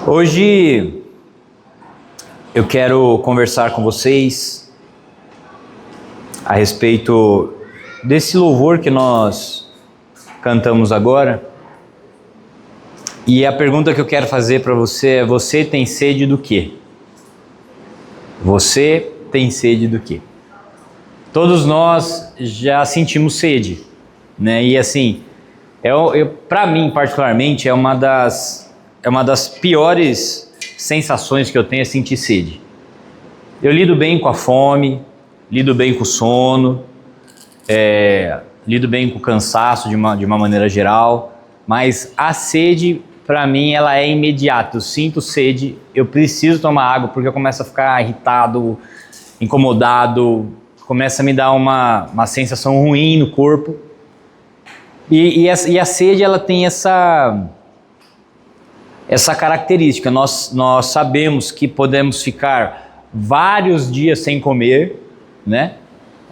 Hoje eu quero conversar com vocês a respeito desse louvor que nós cantamos agora. E a pergunta que eu quero fazer para você é: você tem sede do quê? Você tem sede do quê? Todos nós já sentimos sede, né? E assim, para mim particularmente é uma das piores sensações que eu tenho é sentir sede. Eu lido bem com a fome, lido bem com o sono, lido bem com o cansaço de uma maneira geral, mas a sede, para mim, ela é imediata. Eu sinto sede, eu preciso tomar água porque eu começo a ficar irritado, incomodado, começa a me dar uma sensação ruim no corpo. E a sede, ela tem essa característica. Nós sabemos que podemos ficar vários dias sem comer, né?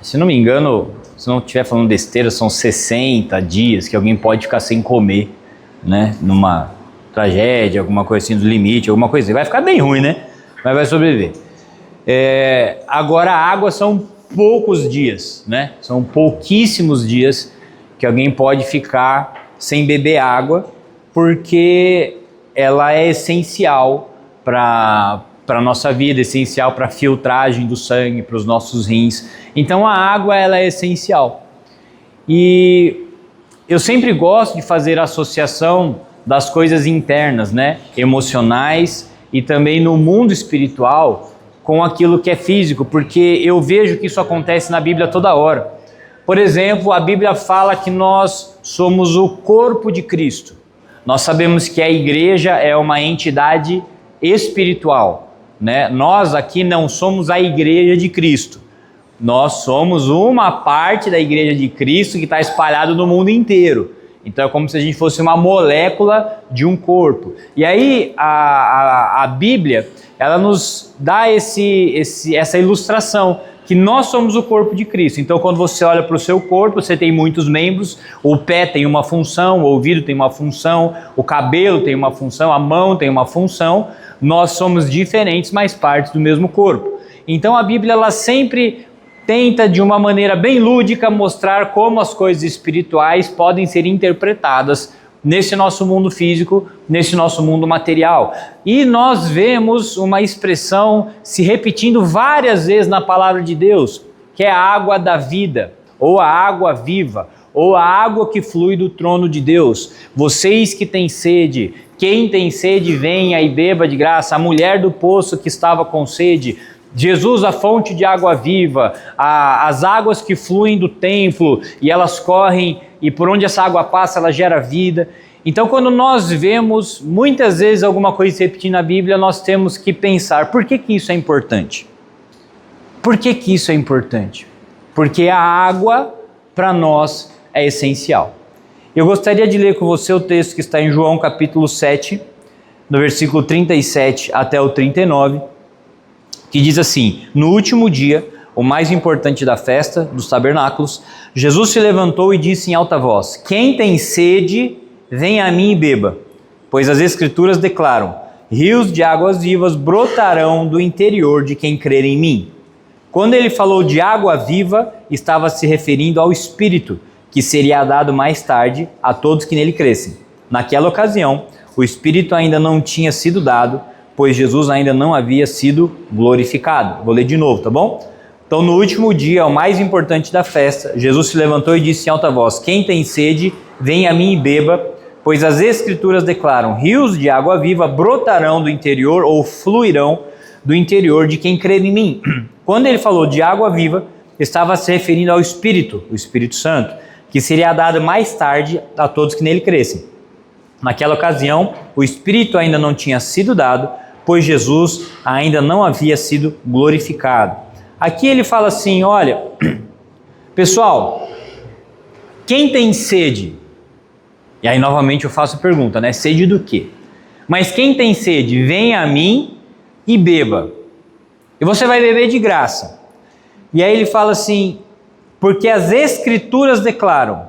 Se não me engano, se não estiver falando besteira, são 60 dias que alguém pode ficar sem comer, né? Numa tragédia, alguma coisa assim, do limite, alguma coisa assim. Vai ficar bem ruim, né? Mas vai sobreviver. Agora a água são poucos dias, né? São pouquíssimos dias que alguém pode ficar sem beber água, porque ela é essencial para a nossa vida, essencial para a filtragem do sangue, para os nossos rins. Então a água, ela é essencial. E eu sempre gosto de fazer a associação das coisas internas, né? Emocionais e também no mundo espiritual com aquilo que é físico, porque eu vejo que isso acontece na Bíblia toda hora. Por exemplo, a Bíblia fala que nós somos o corpo de Cristo. Nós sabemos que a igreja é uma entidade espiritual, né? Nós aqui não somos a igreja de Cristo. Nós somos uma parte da igreja de Cristo que está espalhada no mundo inteiro. Então é como se a gente fosse uma molécula de um corpo. E aí a Bíblia, ela nos dá essa ilustração, que nós somos o corpo de Cristo. Então quando você olha para o seu corpo, você tem muitos membros, o pé tem uma função, o ouvido tem uma função, o cabelo tem uma função, a mão tem uma função. Nós somos diferentes, mas partes do mesmo corpo. Então a Bíblia, ela sempre tenta de uma maneira bem lúdica mostrar como as coisas espirituais podem ser interpretadas nesse nosso mundo físico, nesse nosso mundo material. E nós vemos uma expressão se repetindo várias vezes na palavra de Deus, que é a água da vida, ou a água viva, ou a água que flui do trono de Deus. Vocês que têm sede, quem tem sede, venha e beba de graça. A mulher do poço que estava com sede, Jesus, a fonte de água viva, as águas que fluem do templo e elas correm, e por onde essa água passa, ela gera vida. Então, quando nós vemos muitas vezes alguma coisa se repetir na Bíblia, nós temos que pensar: por que isso é importante? Por que isso é importante? Porque a água, para nós, é essencial. Eu gostaria de ler com você o texto que está em João capítulo 7, no versículo 37 até o 39, que diz assim: no último dia, o mais importante da festa dos tabernáculos, Jesus se levantou e disse em alta voz: quem tem sede, venha a mim e beba, pois as Escrituras declaram: rios de águas vivas brotarão do interior de quem crer em mim. Quando ele falou de água viva, estava se referindo ao Espírito, que seria dado mais tarde a todos que nele crescem. Naquela ocasião, o Espírito ainda não tinha sido dado, pois Jesus ainda não havia sido glorificado. Vou ler de novo, tá bom? Então, no último dia, o mais importante da festa, Jesus se levantou e disse em alta voz: quem tem sede, venha a mim e beba, pois as Escrituras declaram: rios de água viva brotarão do interior, ou fluirão do interior de quem crer em mim. Quando ele falou de água viva, estava se referindo ao Espírito, o Espírito Santo, que seria dado mais tarde a todos que nele crescem. Naquela ocasião, o Espírito ainda não tinha sido dado, pois Jesus ainda não havia sido glorificado. Aqui ele fala assim: olha, pessoal, quem tem sede? E aí novamente eu faço a pergunta, né? Sede do quê? Mas quem tem sede, venha a mim e beba. E você vai beber de graça. E aí ele fala assim: porque as Escrituras declaram: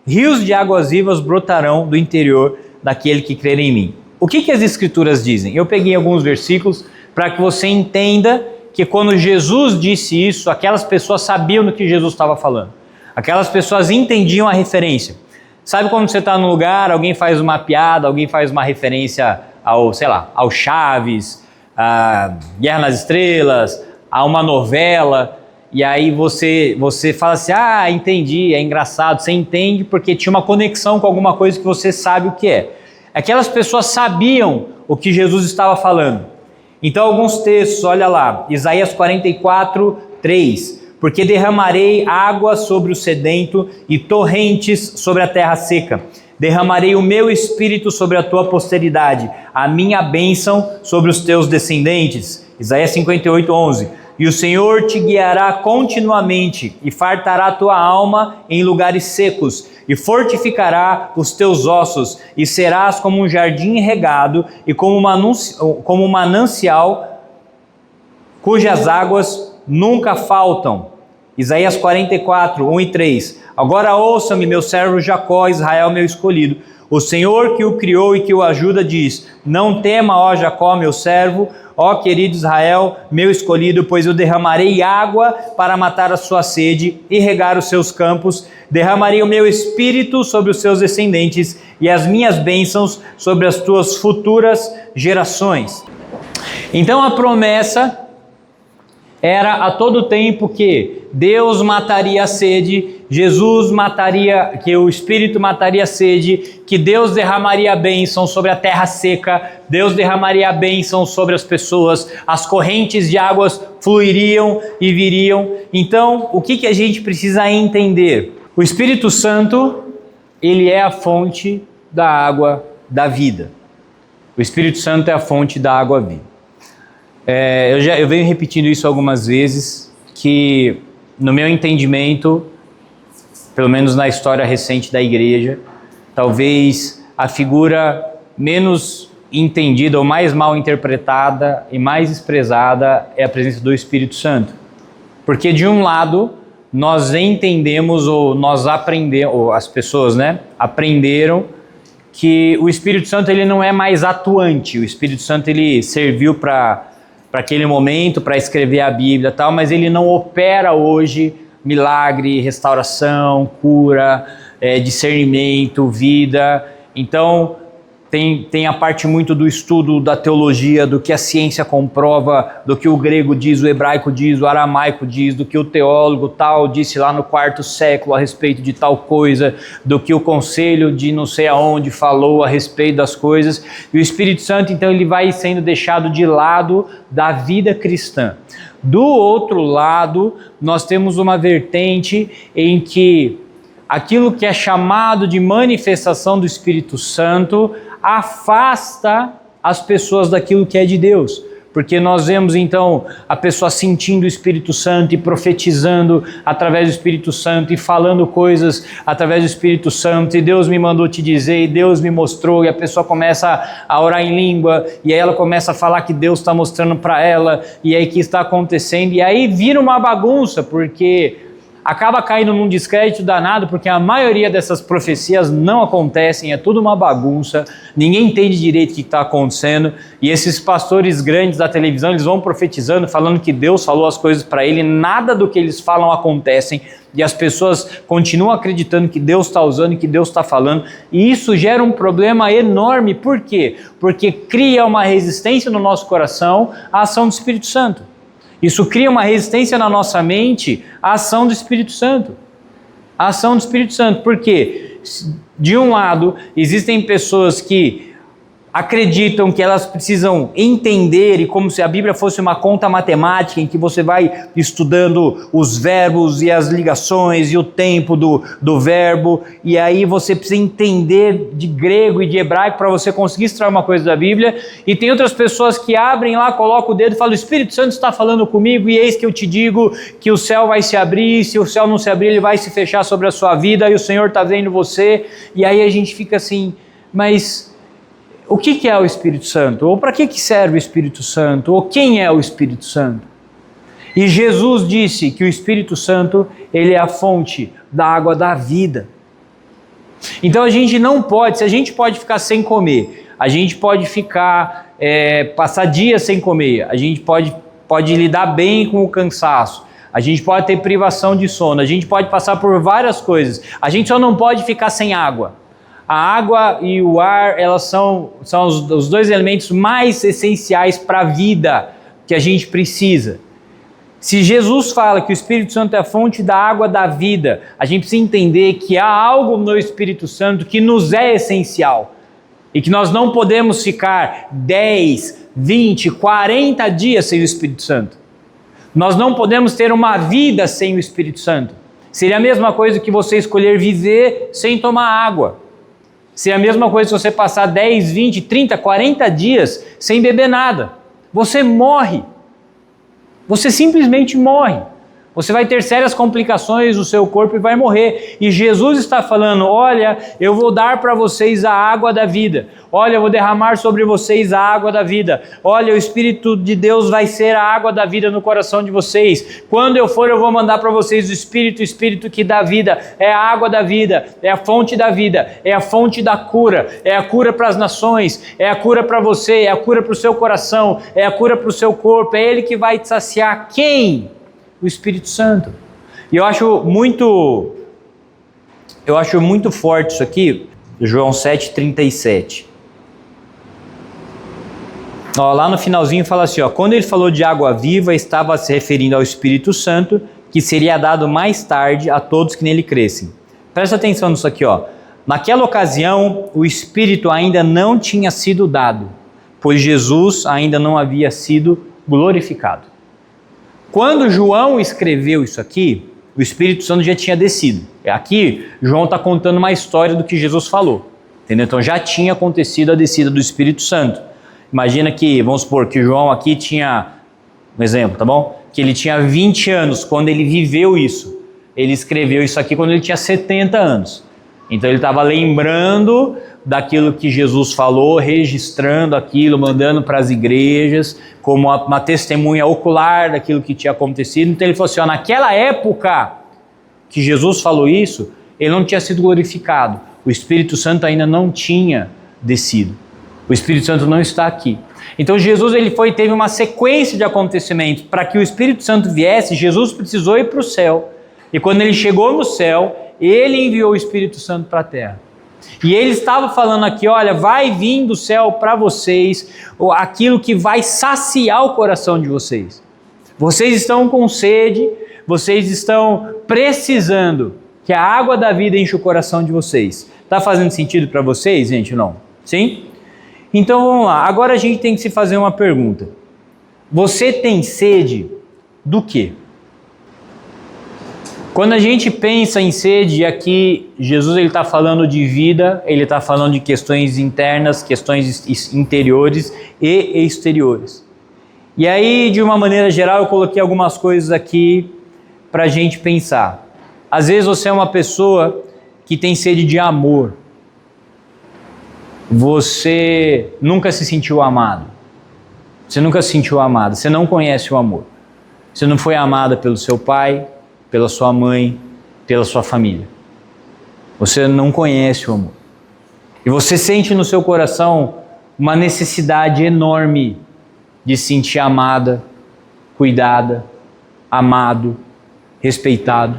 rios de águas vivas brotarão do interior daquele que crer em mim. O que as Escrituras dizem? Eu peguei alguns versículos para que você entenda que quando Jesus disse isso, aquelas pessoas sabiam do que Jesus estava falando. Aquelas pessoas entendiam a referência. Sabe quando você está num lugar, alguém faz uma piada, alguém faz uma referência ao, sei lá, ao Chaves, a Guerra nas Estrelas, a uma novela, e aí você fala assim, ah, entendi, é engraçado. Você entende porque tinha uma conexão com alguma coisa que você sabe o que é. Aquelas pessoas sabiam o que Jesus estava falando. Então alguns textos, olha lá, Isaías 44, 3. Porque derramarei água sobre o sedento e torrentes sobre a terra seca. Derramarei o meu espírito sobre a tua posteridade, a minha bênção sobre os teus descendentes. Isaías 58, 11. E o Senhor te guiará continuamente e fartará a tua alma em lugares secos e fortificará os teus ossos e serás como um jardim regado e como um manancial cujas águas nunca faltam. Isaías 44, 1 e 3. Agora ouça-me, meu servo Jacó, Israel, meu escolhido. O Senhor que o criou e que o ajuda diz, não tema, ó Jacó, meu servo, ó querido Israel, meu escolhido, pois eu derramarei água para matar a sua sede e regar os seus campos, derramarei o meu espírito sobre os seus descendentes e as minhas bênçãos sobre as tuas futuras gerações. Então a promessa era a todo tempo que Deus mataria a sede, Jesus mataria, que o Espírito mataria a sede, que Deus derramaria a bênção sobre a terra seca, Deus derramaria a bênção sobre as pessoas, as correntes de águas fluiriam e viriam. Então, o que a gente precisa entender? O Espírito Santo, ele é a fonte da água da vida. O Espírito Santo é a fonte da água viva. Eu venho repetindo isso algumas vezes, que no meu entendimento, pelo menos na história recente da igreja, talvez a figura menos entendida ou mais mal interpretada e mais desprezada é a presença do Espírito Santo. Porque de um lado, nós entendemos ou nós aprendemos, ou as pessoas, aprenderam que o Espírito Santo ele não é mais atuante, o Espírito Santo ele serviu para aquele momento, para escrever a Bíblia e tal, mas ele não opera hoje milagre, restauração, cura, discernimento, vida. Então tem a parte muito do estudo da teologia, do que a ciência comprova, do que o grego diz, o hebraico diz, o aramaico diz, do que o teólogo tal disse lá no 4º século a respeito de tal coisa, do que o conselho de não sei aonde falou a respeito das coisas. E o Espírito Santo, então, ele vai sendo deixado de lado da vida cristã. Do outro lado, nós temos uma vertente em que aquilo que é chamado de manifestação do Espírito Santo afasta as pessoas daquilo que é de Deus, porque nós vemos então a pessoa sentindo o Espírito Santo e profetizando através do Espírito Santo e falando coisas através do Espírito Santo, e Deus me mandou te dizer, e Deus me mostrou, e a pessoa começa a orar em língua, e aí ela começa a falar que Deus está mostrando para ela, e aí que está acontecendo, e aí vira uma bagunça, porque acaba caindo num descrédito danado, porque a maioria dessas profecias não acontecem, é tudo uma bagunça, ninguém entende direito o que está acontecendo, e esses pastores grandes da televisão, eles vão profetizando, falando que Deus falou as coisas para ele, nada do que eles falam acontecem, e as pessoas continuam acreditando que Deus está usando e que Deus está falando, e isso gera um problema enorme. Por quê? Porque cria uma resistência no nosso coração à ação do Espírito Santo. Isso cria uma resistência na nossa mente à ação do Espírito Santo. A ação do Espírito Santo. Por quê? De um lado, existem pessoas que acreditam que elas precisam entender, e como se a Bíblia fosse uma conta matemática em que você vai estudando os verbos e as ligações e o tempo do verbo, e aí você precisa entender de grego e de hebraico para você conseguir extrair uma coisa da Bíblia. E tem outras pessoas que abrem lá, colocam o dedo e falam: o Espírito Santo está falando comigo, e eis que eu te digo que o céu vai se abrir, se o céu não se abrir ele vai se fechar sobre a sua vida, e o Senhor está vendo você. E aí a gente fica assim, mas o que é o Espírito Santo? Ou para que serve o Espírito Santo? Ou quem é o Espírito Santo? E Jesus disse que o Espírito Santo, ele é a fonte da água da vida. Então a gente não pode, se a gente pode ficar sem comer, a gente pode ficar, passar dias sem comer, a gente pode lidar bem com o cansaço, a gente pode ter privação de sono, a gente pode passar por várias coisas, a gente só não pode ficar sem água. A água e o ar, elas são os dois elementos mais essenciais para a vida que a gente precisa. Se Jesus fala que o Espírito Santo é a fonte da água da vida, a gente precisa entender que há algo no Espírito Santo que nos é essencial e que nós não podemos ficar 10, 20, 40 dias sem o Espírito Santo. Nós não podemos ter uma vida sem o Espírito Santo. Seria a mesma coisa que você escolher viver sem tomar água. Seria a mesma coisa se você passar 10, 20, 30, 40 dias sem beber nada. Você morre. Você simplesmente morre. Você vai ter sérias complicações no seu corpo e vai morrer. E Jesus está falando, olha, eu vou dar para vocês a água da vida. Olha, eu vou derramar sobre vocês a água da vida. Olha, o Espírito de Deus vai ser a água da vida no coração de vocês. Quando eu for, eu vou mandar para vocês o Espírito que dá vida. É a água da vida, é a fonte da vida, é a fonte da cura, é a cura para as nações, é a cura para você, é a cura para o seu coração, é a cura para o seu corpo. É Ele que vai te saciar. Quem? O Espírito Santo. E eu acho muito forte isso aqui, João 7,37. Lá no finalzinho fala assim, quando ele falou de água viva, estava se referindo ao Espírito Santo, que seria dado mais tarde a todos que nele crescem. Presta atenção nisso aqui, Naquela ocasião, o Espírito ainda não tinha sido dado, pois Jesus ainda não havia sido glorificado. Quando João escreveu isso aqui, o Espírito Santo já tinha descido. Aqui, João está contando uma história do que Jesus falou. Entendeu? Então já tinha acontecido a descida do Espírito Santo. Imagina que, vamos supor, que João aqui tinha, um exemplo, tá bom? Que ele tinha 20 anos quando ele viveu isso. Ele escreveu isso aqui quando ele tinha 70 anos. Então ele estava lembrando daquilo que Jesus falou, registrando aquilo, mandando para as igrejas, como uma testemunha ocular daquilo que tinha acontecido. Então ele falou assim, naquela época que Jesus falou isso, ele não tinha sido glorificado. O Espírito Santo ainda não tinha descido. O Espírito Santo não está aqui. Então Jesus teve uma sequência de acontecimentos. Para que o Espírito Santo viesse, Jesus precisou ir para o céu. E quando ele chegou no céu, ele enviou o Espírito Santo para a terra. E ele estava falando aqui, olha, vai vir do céu para vocês aquilo que vai saciar o coração de vocês. Vocês estão com sede, vocês estão precisando que a água da vida enche o coração de vocês. Está fazendo sentido para vocês, gente? Não? Sim? Então vamos lá, agora a gente tem que se fazer uma pergunta. Você tem sede do quê? Quando a gente pensa em sede, aqui Jesus está falando de vida, ele está falando de questões internas, questões interiores e exteriores. E aí, de uma maneira geral, eu coloquei algumas coisas aqui para a gente pensar. Às vezes você é uma pessoa que tem sede de amor. Você nunca se sentiu amado. Você nunca se sentiu amado, você não conhece o amor. Você não foi amada pelo seu pai, pela sua mãe, pela sua família. Você não conhece o amor. E você sente no seu coração uma necessidade enorme de se sentir amada, cuidada, amado, respeitado.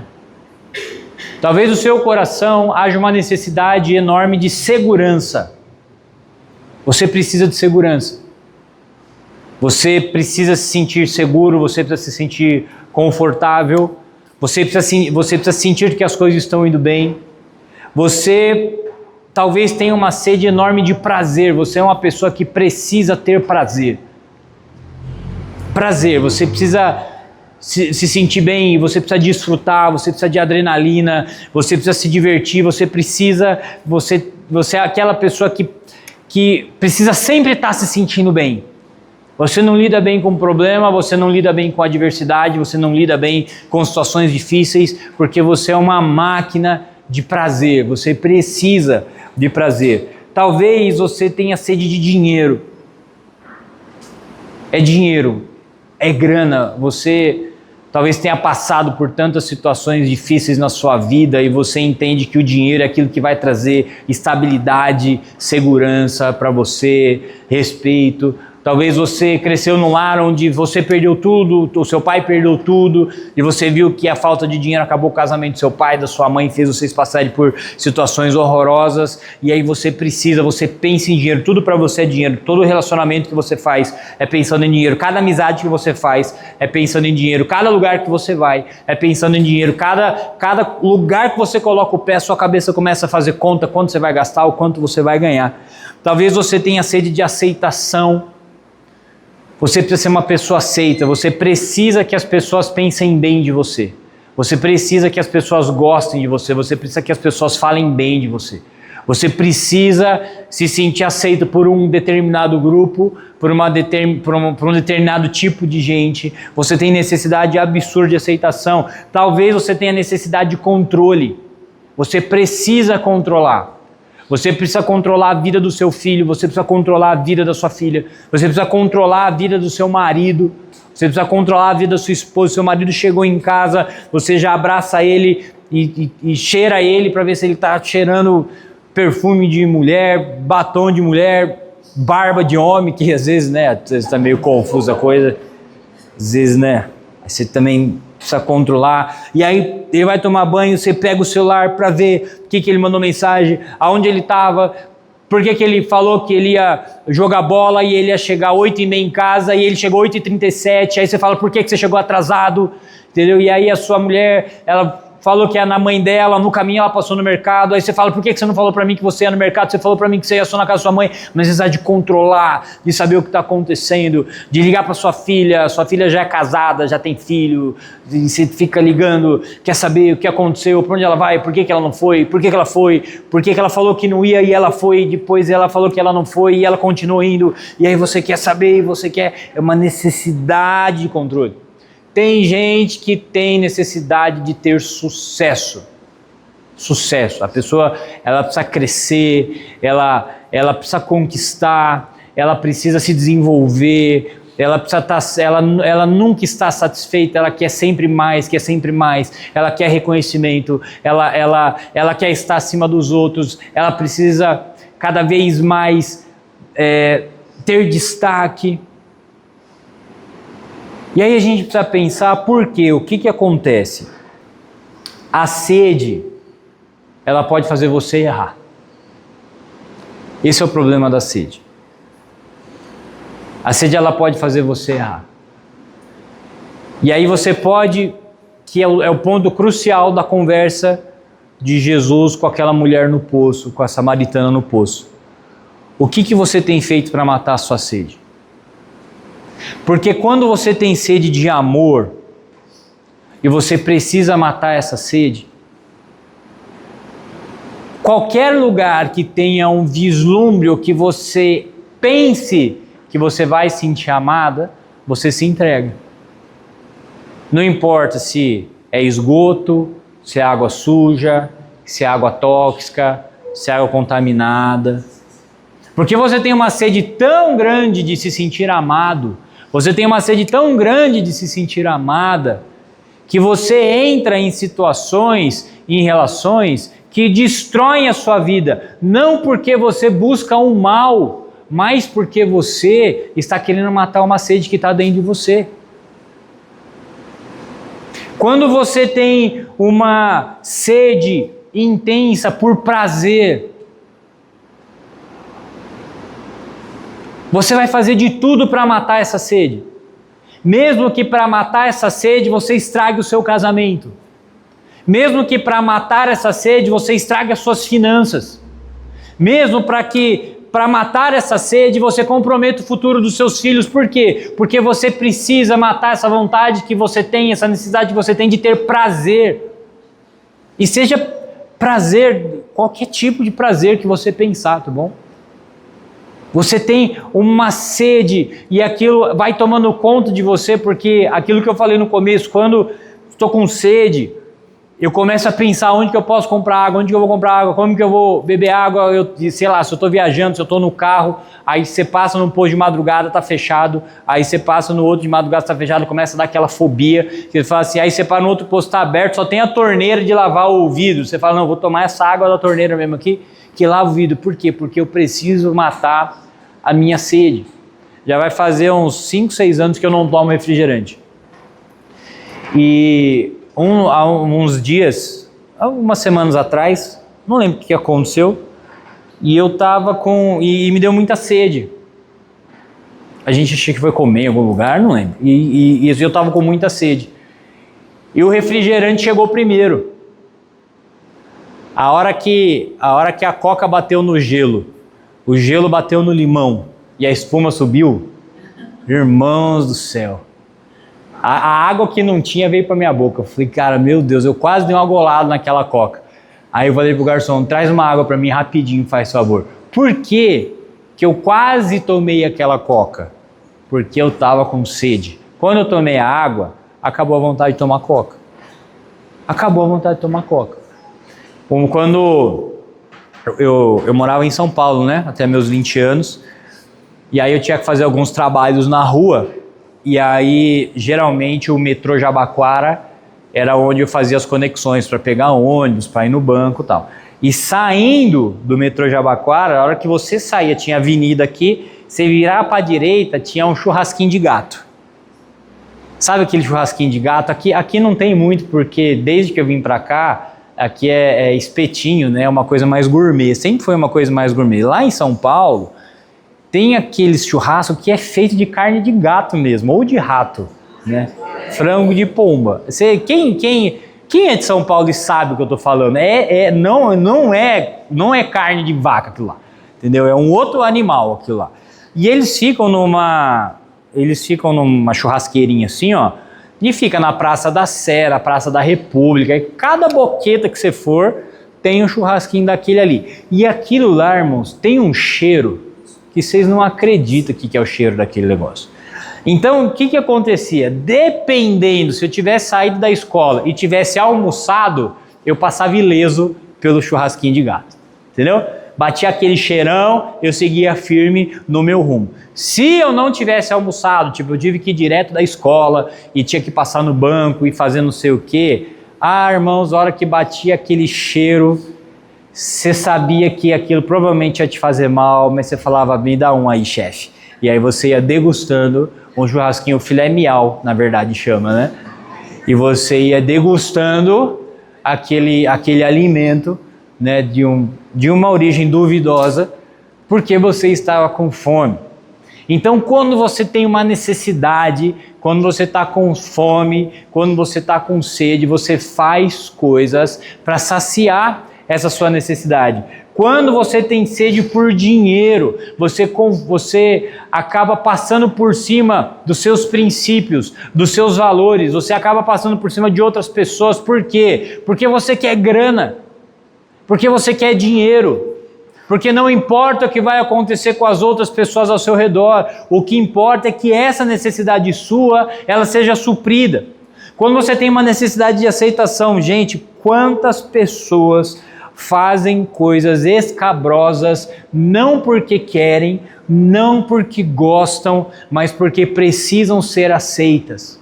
Talvez no seu coração haja uma necessidade enorme de segurança. Você precisa de segurança. Você precisa se sentir seguro, você precisa se sentir confortável. Você precisa sentir que as coisas estão indo bem. Você talvez tenha uma sede enorme de prazer. Você é uma pessoa que precisa ter prazer. Prazer, você precisa se sentir bem, você precisa desfrutar, você precisa de adrenalina, você precisa se divertir, você é aquela pessoa que precisa sempre estar se sentindo bem. Você não lida bem com problema, você não lida bem com adversidade, você não lida bem com situações difíceis, porque você é uma máquina de prazer, você precisa de prazer. Talvez você tenha sede de dinheiro. É dinheiro, é grana, você Talvez tenha passado por tantas situações difíceis na sua vida e você entende que o dinheiro é aquilo que vai trazer estabilidade, segurança para você, respeito. Talvez você cresceu num lar onde você perdeu tudo, o seu pai perdeu tudo, e você viu que a falta de dinheiro acabou o casamento do seu pai, da sua mãe, fez vocês passarem por situações horrorosas, e aí você pensa em dinheiro, tudo para você é dinheiro, todo relacionamento que você faz é pensando em dinheiro, cada amizade que você faz é pensando em dinheiro, cada lugar que você vai é pensando em dinheiro, cada lugar que você coloca o pé, a sua cabeça começa a fazer conta quanto você vai gastar, o quanto você vai ganhar. Talvez você tenha sede de aceitação. Você precisa ser uma pessoa aceita, você precisa que as pessoas pensem bem de você. Você precisa que as pessoas gostem de você, você precisa que as pessoas falem bem de você. Você precisa se sentir aceito por um determinado grupo, por um determinado tipo de gente. Você tem necessidade absurda de aceitação. Talvez você tenha necessidade de controle. Você precisa controlar. Você precisa controlar a vida do seu filho, você precisa controlar a vida da sua filha, você precisa controlar a vida do seu marido, você precisa controlar a vida da sua esposa. Seu marido chegou em casa, você já abraça ele e cheira ele para ver se ele está cheirando perfume de mulher, batom de mulher, barba de homem, que às vezes, né, às vezes está meio confusa a coisa, às vezes, né, você também precisa controlar, e aí ele vai tomar banho, você pega o celular para ver o que ele mandou mensagem, aonde ele estava, por que ele falou que ele ia jogar bola e ele ia chegar 8h30 em casa e ele chegou 8h37, aí você fala, por que você chegou atrasado, entendeu? E aí a sua mulher, ela falou que ia na mãe dela, no caminho ela passou no mercado, aí você fala, por que você não falou para mim que você ia no mercado, você falou para mim que você ia só na casa da sua mãe, mas necessidade de controlar, de saber o que está acontecendo, de ligar para sua filha já é casada, já tem filho, e você fica ligando, quer saber o que aconteceu, para onde ela vai, por que ela não foi, por que ela foi, por que ela falou que não ia e ela foi, depois ela falou que ela não foi e ela continuou indo, e aí você quer saber, e você quer, é uma necessidade de controle. Tem gente que tem necessidade de ter sucesso. Sucesso. A pessoa, ela precisa crescer, ela precisa conquistar, ela precisa se desenvolver, ela nunca está satisfeita, ela quer sempre mais, ela quer reconhecimento, ela quer estar acima dos outros, ela precisa cada vez mais ter destaque. E aí a gente precisa pensar por quê, o que acontece? A sede, ela pode fazer você errar. Esse é o problema da sede. A sede, ela pode fazer você errar. E aí você pode, que é o ponto crucial da conversa de Jesus com aquela mulher no poço, com a samaritana no poço. O que você tem feito para matar a sua sede? Porque quando você tem sede de amor e você precisa matar essa sede, qualquer lugar que tenha um vislumbre ou que você pense que você vai sentir amada, você se entrega. Não importa se é esgoto, se é água suja, se é água tóxica, se é água contaminada. Porque você tem uma sede tão grande de se sentir amado, você tem uma sede tão grande de se sentir amada, que você entra em situações, em relações que destroem a sua vida, não porque você busca um mal, mas porque você está querendo matar uma sede que está dentro de você. Quando você tem uma sede intensa por prazer, você vai fazer de tudo para matar essa sede. Mesmo que para matar essa sede você estrague o seu casamento. Mesmo que para matar essa sede você estrague as suas finanças. Mesmo para matar essa sede você comprometa o futuro dos seus filhos. Por quê? Porque você precisa matar essa vontade que você tem, essa necessidade que você tem de ter prazer. E seja prazer, qualquer tipo de prazer que você pensar, tá bom? Você tem uma sede e aquilo vai tomando conta de você, porque aquilo que eu falei no começo, quando estou com sede, eu começo a pensar onde que eu posso comprar água, onde que eu vou comprar água, como que eu vou beber água, sei lá, se eu estou viajando, se eu estou no carro, aí você passa num posto de madrugada, tá fechado, aí você passa no outro de madrugada, tá fechado, começa a dar aquela fobia, você fala assim, aí você para no outro posto, tá aberto, só tem a torneira de lavar o vidro, você fala, não, vou tomar essa água da torneira mesmo aqui, que lava o vidro. Por quê? Porque eu preciso matar a minha sede. Já vai fazer uns 5, 6 anos que eu não tomo refrigerante. E há uns dias, algumas semanas atrás, não lembro o que aconteceu, e eu tava e me deu muita sede. A gente achou que foi comer em algum lugar, não lembro. E eu tava com muita sede. E o refrigerante chegou primeiro. A hora que a coca bateu no gelo, o gelo bateu no limão e a espuma subiu, irmãos do céu. A água que não tinha veio para minha boca. Eu falei, cara, meu Deus, eu quase dei uma golada naquela coca. Aí eu falei pro garçom, traz uma água para mim rapidinho, faz favor. Por que eu quase tomei aquela coca? Porque eu tava com sede. Quando eu tomei a água, acabou a vontade de tomar coca. Acabou a vontade de tomar coca. Como quando eu morava em São Paulo, né? Até meus 20 anos. E aí eu tinha que fazer alguns trabalhos na rua. E aí, geralmente, o metrô Jabaquara era onde eu fazia as conexões para pegar ônibus, para ir no banco e tal. E saindo do metrô Jabaquara, a hora que você saía, tinha avenida aqui, você virar para a direita, tinha um churrasquinho de gato. Sabe aquele churrasquinho de gato? Aqui não tem muito, porque desde que eu vim para cá, aqui é espetinho, né? É uma coisa mais gourmet. Sempre foi uma coisa mais gourmet. Lá em São Paulo, tem aqueles churrasco que é feito de carne de gato mesmo, ou de rato, né? Frango de pomba. Quem é de São Paulo e sabe o que eu tô falando? Não é carne de vaca aquilo lá, entendeu? É um outro animal aquilo lá. E eles ficam numa churrasqueirinha assim, ó, e fica na Praça da Sé, na Praça da República, e cada boqueta que você for, tem um churrasquinho daquele ali. E aquilo lá, irmãos, tem um cheiro que vocês não acreditam que é o cheiro daquele negócio. Então, o que acontecia? Dependendo, se eu tivesse saído da escola e tivesse almoçado, eu passava ileso pelo churrasquinho de gato, entendeu? Batia aquele cheirão, eu seguia firme no meu rumo. Se eu não tivesse almoçado, tipo, eu tive que ir direto da escola e tinha que passar no banco e fazer não sei o quê, irmãos, a hora que batia aquele cheiro, você sabia que aquilo provavelmente ia te fazer mal, mas você falava, me dá um aí, chefe. E aí você ia degustando um churrasquinho filé miau, na verdade chama, né? E você ia degustando aquele alimento, né, de uma origem duvidosa, porque você estava com fome. Então, quando você tem uma necessidade, quando você está com fome, quando você está com sede, você faz coisas para saciar essa sua necessidade. Quando você tem sede por dinheiro, você acaba passando por cima dos seus princípios, dos seus valores, você acaba passando por cima de outras pessoas. Por quê? Porque você quer grana, porque você quer dinheiro, porque não importa o que vai acontecer com as outras pessoas ao seu redor, o que importa é que essa necessidade sua, ela seja suprida. Quando você tem uma necessidade de aceitação, gente, quantas pessoas fazem coisas escabrosas, não porque querem, não porque gostam, mas porque precisam ser aceitas.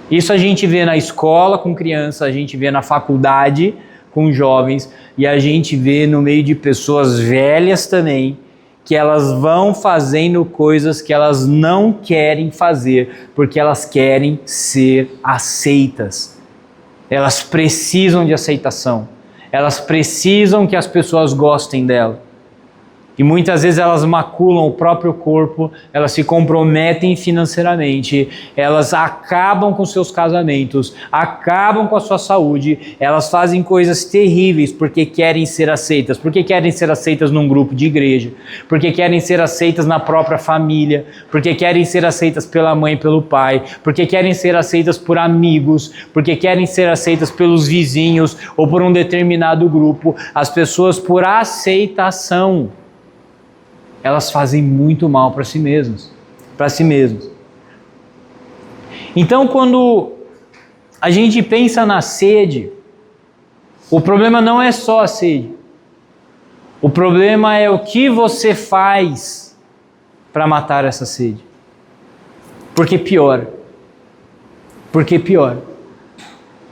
Isso a gente vê na escola com crianças, a gente vê na faculdade com jovens, e a gente vê no meio de pessoas velhas também, que elas vão fazendo coisas que elas não querem fazer, porque elas querem ser aceitas. Elas precisam de aceitação. Elas precisam que as pessoas gostem dela. E muitas vezes elas maculam o próprio corpo, elas se comprometem financeiramente, elas acabam com seus casamentos, acabam com a sua saúde, elas fazem coisas terríveis porque querem ser aceitas, porque querem ser aceitas num grupo de igreja, porque querem ser aceitas na própria família, porque querem ser aceitas pela mãe e pelo pai, porque querem ser aceitas por amigos, porque querem ser aceitas pelos vizinhos ou por um determinado grupo. As pessoas, por aceitação, elas fazem muito mal para si mesmas. Então, quando A gente pensa na sede. O problema não é só a sede. O problema é o que você faz para matar essa sede. Porque piora. Porque piora.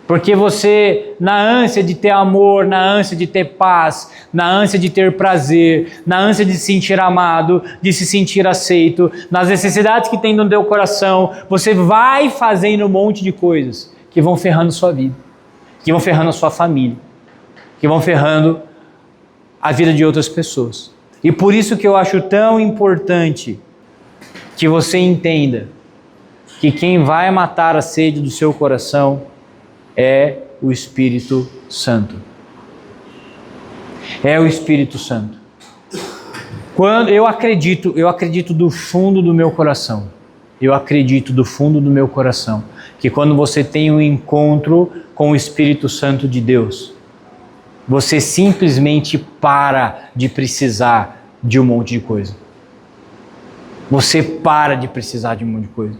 Porque você, na ânsia de ter amor, na ânsia de ter paz, na ânsia de ter prazer, na ânsia de se sentir amado, de se sentir aceito, nas necessidades que tem no teu coração, você vai fazendo um monte de coisas que vão ferrando sua vida, que vão ferrando a sua família, que vão ferrando a vida de outras pessoas. E por isso que eu acho tão importante que você entenda que quem vai matar a sede do seu coração é o Espírito Santo. É o Espírito Santo. Quando eu acredito do fundo do meu coração. Eu acredito do fundo do meu coração que quando você tem um encontro com o Espírito Santo de Deus, você simplesmente para de precisar de um monte de coisa. Você para de precisar de um monte de coisa.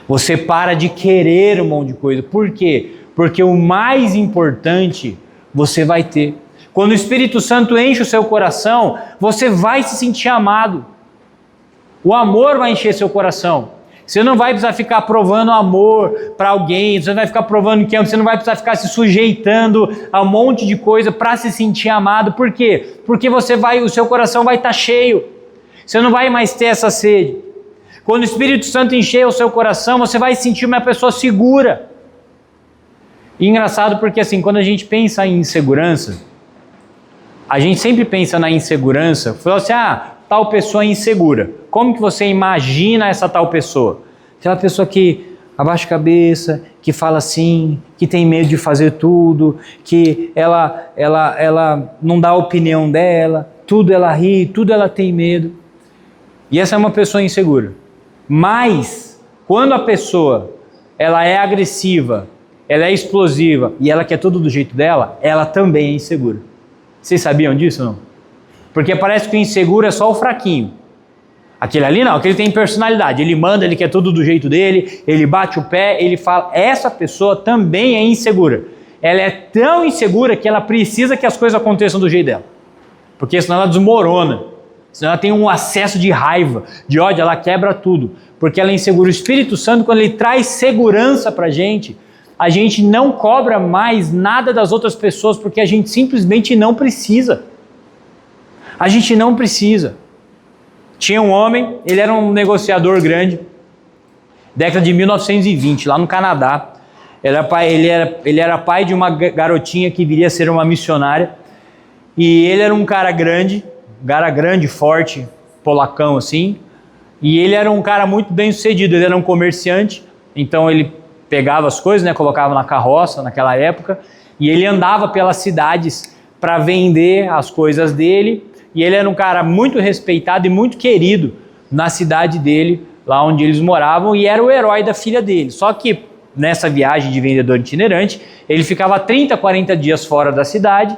Você para de querer um monte de coisa. Por quê? Porque o mais importante você vai ter. Quando o Espírito Santo enche o seu coração, você vai se sentir amado. O amor vai encher seu coração. Você não vai precisar ficar provando amor para alguém, você não vai ficar provando que ama, você não vai precisar ficar se sujeitando a um monte de coisa para se sentir amado. Por quê? Porque o seu coração vai estar cheio. Você não vai mais ter essa sede. Quando o Espírito Santo encher o seu coração, você vai se sentir uma pessoa segura. E engraçado porque assim, quando a gente pensa em insegurança, a gente sempre pensa na insegurança, fala assim, tal pessoa é insegura. Como que você imagina essa tal pessoa? Aquela pessoa que abaixa a cabeça, que fala assim, que tem medo de fazer tudo, que ela não dá a opinião dela, tudo ela ri, tudo ela tem medo. E essa é uma pessoa insegura. Mas, quando a pessoa ela é agressiva, ela é explosiva e ela quer tudo do jeito dela, ela também é insegura. Vocês sabiam disso ou não? Porque parece que o inseguro é só o fraquinho. Aquele ali não, aquele tem personalidade, ele manda, ele quer tudo do jeito dele, ele bate o pé, ele fala. Essa pessoa também é insegura. Ela é tão insegura que ela precisa que as coisas aconteçam do jeito dela. Porque senão ela desmorona. Senão ela tem um acesso de raiva, de ódio, ela quebra tudo. Porque ela é insegura. O Espírito Santo, quando ele traz segurança pra gente, a gente não cobra mais nada das outras pessoas, porque a gente simplesmente não precisa. A gente não precisa. Tinha um homem, ele era um negociador grande, década de 1920, lá no Canadá. Ele era pai de uma garotinha que viria a ser uma missionária. E ele era um cara grande, forte, polacão assim. E ele era um cara muito bem sucedido, ele era um comerciante, então ele pegava as coisas, colocava na carroça naquela época, e ele andava pelas cidades para vender as coisas dele, e ele era um cara muito respeitado e muito querido na cidade dele, lá onde eles moravam, e era o herói da filha dele. Só que nessa viagem de vendedor itinerante, ele ficava 30, 40 dias fora da cidade,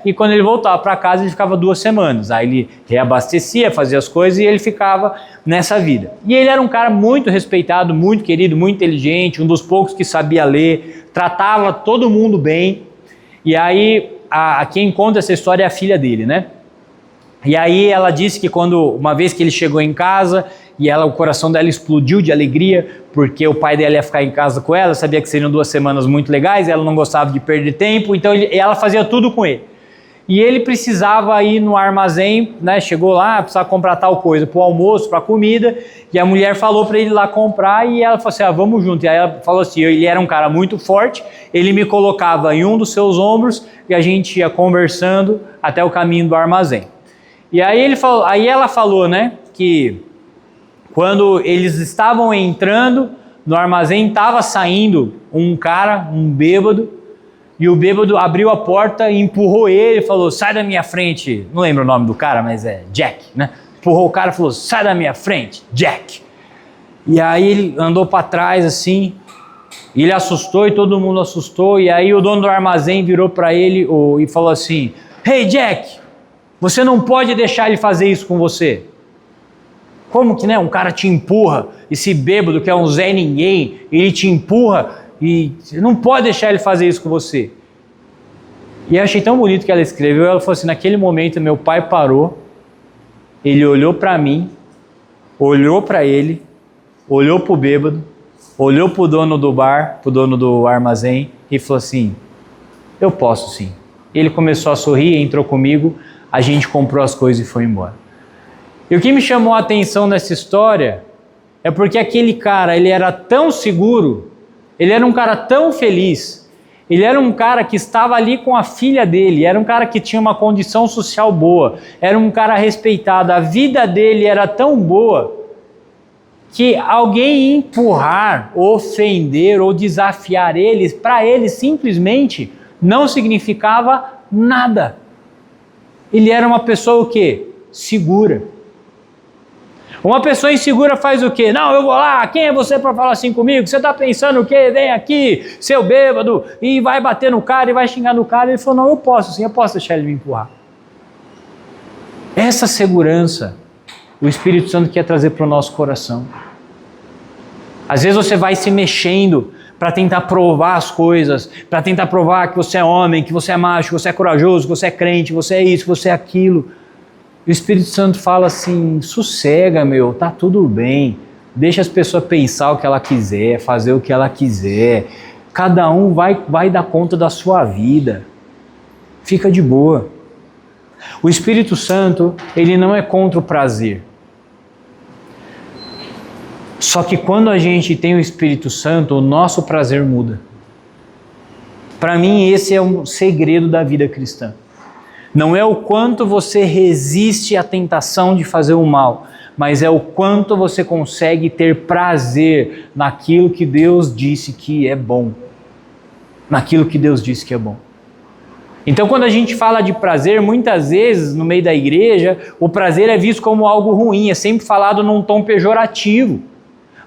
e quando ele voltava para casa ele ficava 2 semanas, aí ele reabastecia, fazia as coisas e ele ficava nessa vida. E ele era um cara muito respeitado, muito querido, muito inteligente, um dos poucos que sabia ler, tratava todo mundo bem. E aí quem conta essa história é a filha dele, E aí ela disse que uma vez que ele chegou em casa, e o coração dela explodiu de alegria, porque o pai dela ia ficar em casa com ela, sabia que seriam 2 semanas muito legais, ela não gostava de perder tempo, então ela fazia tudo com ele. E ele precisava ir no armazém, chegou lá, precisava comprar tal coisa para o almoço, para a comida, e a mulher falou para ele ir lá comprar, e ela falou assim, vamos junto. E aí ela falou assim, ele era um cara muito forte, ele me colocava em um dos seus ombros, e a gente ia conversando até o caminho do armazém. E aí ela falou, que quando eles estavam entrando no armazém, estava saindo um cara, um bêbado, e o bêbado abriu a porta e empurrou ele e falou, sai da minha frente. Não lembro o nome do cara, mas é Jack, Empurrou o cara e falou, sai da minha frente, Jack. E aí ele andou para trás assim, e ele assustou e todo mundo assustou, e aí o dono do armazém virou para ele e falou assim, hey Jack, você não pode deixar ele fazer isso com você. Como que um cara te empurra, esse bêbado que é um Zé Ninguém, ele te empurra e você não pode deixar ele fazer isso com você. E eu achei tão bonito que ela escreveu, ela falou assim, naquele momento meu pai parou, ele olhou para mim, olhou para ele, olhou para o bêbado, olhou para o dono do bar, para o dono do armazém e falou assim, eu posso sim. Ele começou a sorrir, entrou comigo, a gente comprou as coisas e foi embora. E o que me chamou a atenção nessa história é porque aquele cara, ele era tão seguro, ele era um cara tão feliz, ele era um cara que estava ali com a filha dele, era um cara que tinha uma condição social boa, era um cara respeitado, a vida dele era tão boa, que alguém empurrar, ofender ou desafiar eles, para ele simplesmente não significava nada. Ele era uma pessoa o quê? Segura. Uma pessoa insegura faz o quê? Não, eu vou lá, quem é você para falar assim comigo? Você está pensando o quê? Vem aqui, seu bêbado, e vai bater no cara e vai xingar no cara. Ele falou, não, eu posso sim, eu posso deixar ele me empurrar. Essa segurança o Espírito Santo quer trazer para o nosso coração. Às vezes você vai se mexendo para tentar provar as coisas, para tentar provar que você é homem, que você é macho, que você é corajoso, que você é crente, que você é isso, que você é aquilo. O Espírito Santo fala assim, sossega meu, tá tudo bem, deixa as pessoas pensar o que ela quiser, fazer o que ela quiser, cada um vai dar conta da sua vida, fica de boa. O Espírito Santo, ele não é contra o prazer. Só que quando a gente tem o Espírito Santo, o nosso prazer muda. Para mim, esse é um segredo da vida cristã. Não é o quanto você resiste à tentação de fazer o mal, mas é o quanto você consegue ter prazer naquilo que Deus disse que é bom. Naquilo que Deus disse que é bom. Então, quando a gente fala de prazer, muitas vezes, no meio da igreja, o prazer é visto como algo ruim, é sempre falado num tom pejorativo.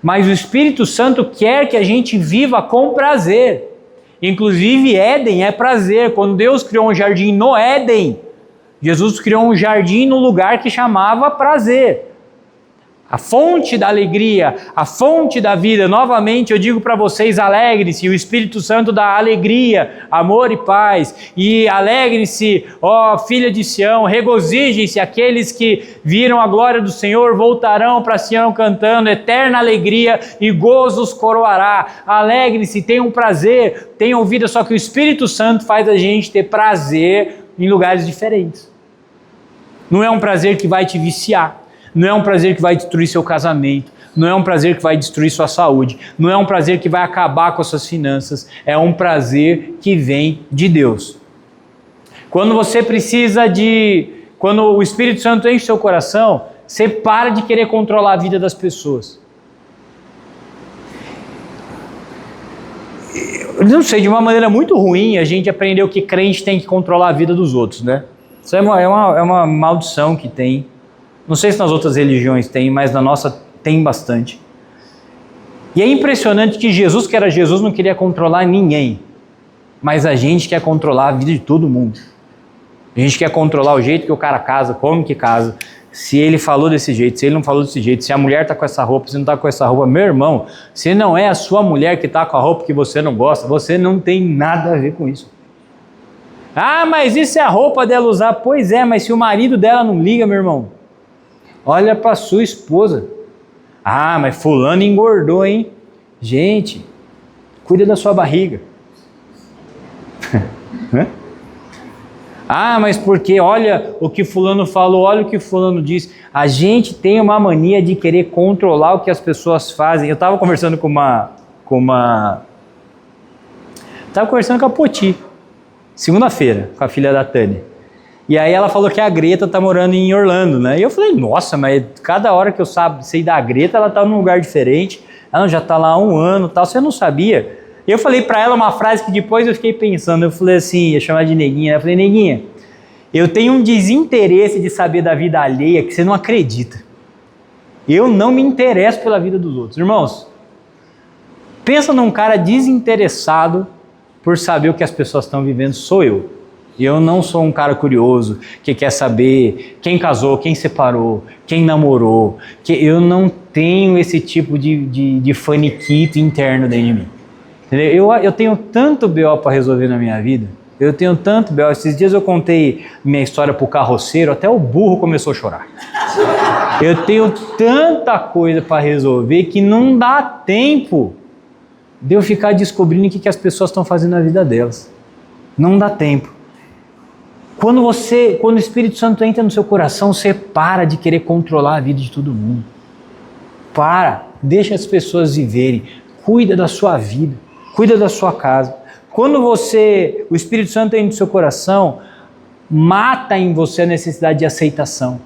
Mas o Espírito Santo quer que a gente viva com prazer. Inclusive, Éden é prazer. Quando Deus criou um jardim no Éden, Jesus criou um jardim no lugar que chamava prazer. A fonte da alegria, a fonte da vida. Novamente eu digo para vocês, alegrem-se, o Espírito Santo dá alegria, amor e paz. E alegrem-se, ó filha de Sião, regozijem-se, aqueles que viram a glória do Senhor voltarão para Sião cantando, eterna alegria e gozo os coroará. Alegrem-se, tenham prazer, tenham vida, só que o Espírito Santo faz a gente ter prazer em lugares diferentes. Não é um prazer que vai te viciar. Não é um prazer que vai destruir seu casamento, não é um prazer que vai destruir sua saúde, não é um prazer que vai acabar com as suas finanças, é um prazer que vem de Deus. Quando o Espírito Santo enche seu coração, você para de querer controlar a vida das pessoas. Eu não sei, de uma maneira muito ruim, a gente aprendeu que crente tem que controlar a vida dos outros, né? Isso é uma maldição que tem. Não sei se nas outras religiões tem, mas na nossa tem bastante. E é impressionante que Jesus, que era Jesus, não queria controlar ninguém. Mas a gente quer controlar a vida de todo mundo. A gente quer controlar o jeito que o cara casa, como que casa. Se ele falou desse jeito, se ele não falou desse jeito, se a mulher está com essa roupa, se não está com essa roupa. Meu irmão, se não é a sua mulher que está com a roupa que você não gosta, você não tem nada a ver com isso. Ah, mas isso é a roupa dela usar. Pois é, mas se o marido dela não liga, meu irmão, olha para sua esposa. Ah, mas fulano engordou, hein? Gente, cuida da sua barriga. Ah, mas porque olha o que fulano falou, olha o que fulano disse. A gente tem uma mania de querer controlar o que as pessoas fazem. Eu estava conversando com a Poti, segunda-feira, com a filha da Tânia. E aí ela falou que a Greta tá morando em Orlando, né? E eu falei, nossa, mas cada hora que eu sei da Greta, ela tá num lugar diferente. Ela já tá lá há 1 ano e tal, você não sabia? E eu falei pra ela uma frase que depois eu fiquei pensando, eu falei assim, ia chamar de Neguinha, eu falei, Neguinha, eu tenho um desinteresse de saber da vida alheia que você não acredita. Eu não me interesso pela vida dos outros. Irmãos, pensa num cara desinteressado por saber o que as pessoas estão vivendo, sou eu. Eu não sou um cara curioso, que quer saber quem casou, quem separou, quem namorou. Eu não tenho esse tipo de faniquito interno dentro de mim. Entendeu? Eu tenho tanto BO para resolver na minha vida. Eu tenho tanto BO. Esses dias eu contei minha história pro carroceiro, até o burro começou a chorar. Eu tenho tanta coisa para resolver que não dá tempo de eu ficar descobrindo o que as pessoas estão fazendo na vida delas. Não dá tempo. Quando o Espírito Santo entra no seu coração, você para de querer controlar a vida de todo mundo. Deixa as pessoas viverem. Cuida da sua vida, cuida da sua casa. Quando o Espírito Santo entra no seu coração, mata em você a necessidade de aceitação.